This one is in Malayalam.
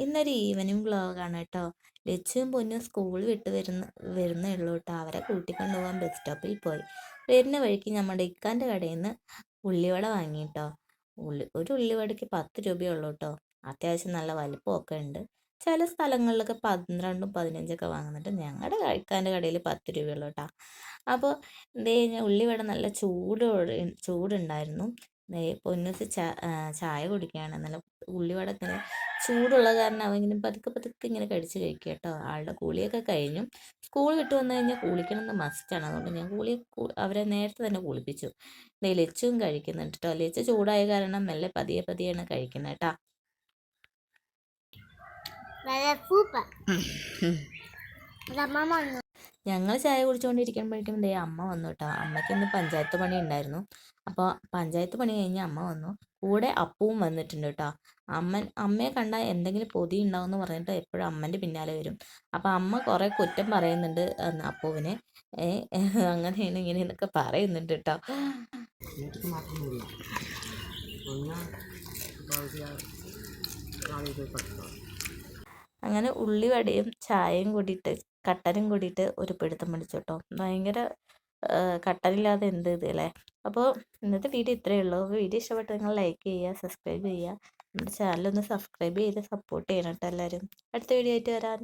ഇന്നൊരു ഈവനിങ് വ്ളോഗാണ് കേട്ടോ. ലച്ചുവും പൊന്നും സ്കൂൾ വിട്ട് വരുന്നേ ഉള്ളൂ കേട്ടോ. അവരെ കൂട്ടിക്കൊണ്ടു പോകാൻ ബസ് സ്റ്റോപ്പിൽ പോയി. വരുന്ന വഴിക്ക് നമ്മുടെ ഇക്കാൻ്റെ കടയിൽ നിന്ന് ഉള്ളിവട വാങ്ങി കേട്ടോ. ഒരു ഉള്ളിവടയ്ക്ക് 10 രൂപയേ ഉള്ളൂ കേട്ടോ. അത്യാവശ്യം നല്ല വലിപ്പമൊക്കെ ഉണ്ട്. ചില സ്ഥലങ്ങളിലൊക്കെ 12ഉം 15ഒക്കെ വാങ്ങുന്നുണ്ട്. ഞങ്ങളുടെ ഇക്കാൻ്റെ കടയിൽ 10 രൂപയുള്ളൂ കേട്ടോ. അപ്പോൾ എന്തേ കഴിഞ്ഞാൽ ഉള്ളിവട നല്ല ചൂടുണ്ടായിരുന്നു. പൊന്നൂസ് ചായ കുടിക്കുകയാണ്. നല്ല ഉള്ളിവട ഇങ്ങനെ ചൂടുള്ള കാരണം അവൻ ഇങ്ങനെ പതുക്കെ പതുക്കെ ഇങ്ങനെ കടിച്ച് കഴിക്കുക കേട്ടോ. ആളുടെ കുളിയൊക്കെ കഴിഞ്ഞു. സ്കൂൾ വിട്ട് വന്നു കഴിഞ്ഞാൽ കുളിക്കണം എന്ന് മസ്റ്റാണ്. അതുകൊണ്ട് ഞാൻ അവരെ നേരത്തെ തന്നെ കുളിപ്പിച്ചു. ലച്ചുവും കഴിക്കുന്നുണ്ട് കേട്ടോ. ലച്ചു ചൂടായ കാരണം മെല്ലെ പതിയെ പതിയാണ് കഴിക്കുന്നത് കേട്ടോ. ഞങ്ങൾ ചായ കുടിച്ചുകൊണ്ടിരിക്കുമ്പോഴേക്കും അമ്മ വന്നു കേട്ടോ. അമ്മയ്ക്ക് ഇന്ന് പഞ്ചായത്ത് പണി ഉണ്ടായിരുന്നു. അപ്പോൾ പഞ്ചായത്ത് പണി കഴിഞ്ഞ് അമ്മ വന്നു. കൂടെ അപ്പവും വന്നിട്ടുണ്ട് കേട്ടോ. അമ്മയെ കണ്ടാൽ എന്തെങ്കിലും പൊതി ഉണ്ടാവും എന്ന് പറഞ്ഞിട്ട് എപ്പോഴും അമ്മൻ്റെ പിന്നാലെ വരും. അപ്പോൾ അമ്മ കുറേ കുറ്റം പറയുന്നുണ്ട് അപ്പുവിനെ. അങ്ങനെയാണ് ഇങ്ങനെയെന്നൊക്കെ പറയുന്നുണ്ട് കേട്ടോ. അങ്ങനെ ഉള്ളിവടയും ചായയും കൂടിയിട്ട് കട്ടനും കൂടിയിട്ട് ഒരു പിടുത്തം പിടിച്ചു കേട്ടോ. ഭയങ്കര കട്ടനില്ലാതെ എന്ത് ഇത് അല്ലേ. അപ്പോൾ ഇന്നത്തെ വീഡിയോ ഇത്രയേ ഉള്ളൂ. വീഡിയോ ഇഷ്ടപ്പെട്ട് നിങ്ങൾ ലൈക്ക് ചെയ്യുക, സബ്സ്ക്രൈബ് ചെയ്യുക. നമ്മുടെ ചാനലൊന്ന് സബ്സ്ക്രൈബ് ചെയ്ത് സപ്പോർട്ട് ചെയ്യണം കേട്ടോ എല്ലാവരും. അടുത്ത വീഡിയോ ആയിട്ട് വരാൻ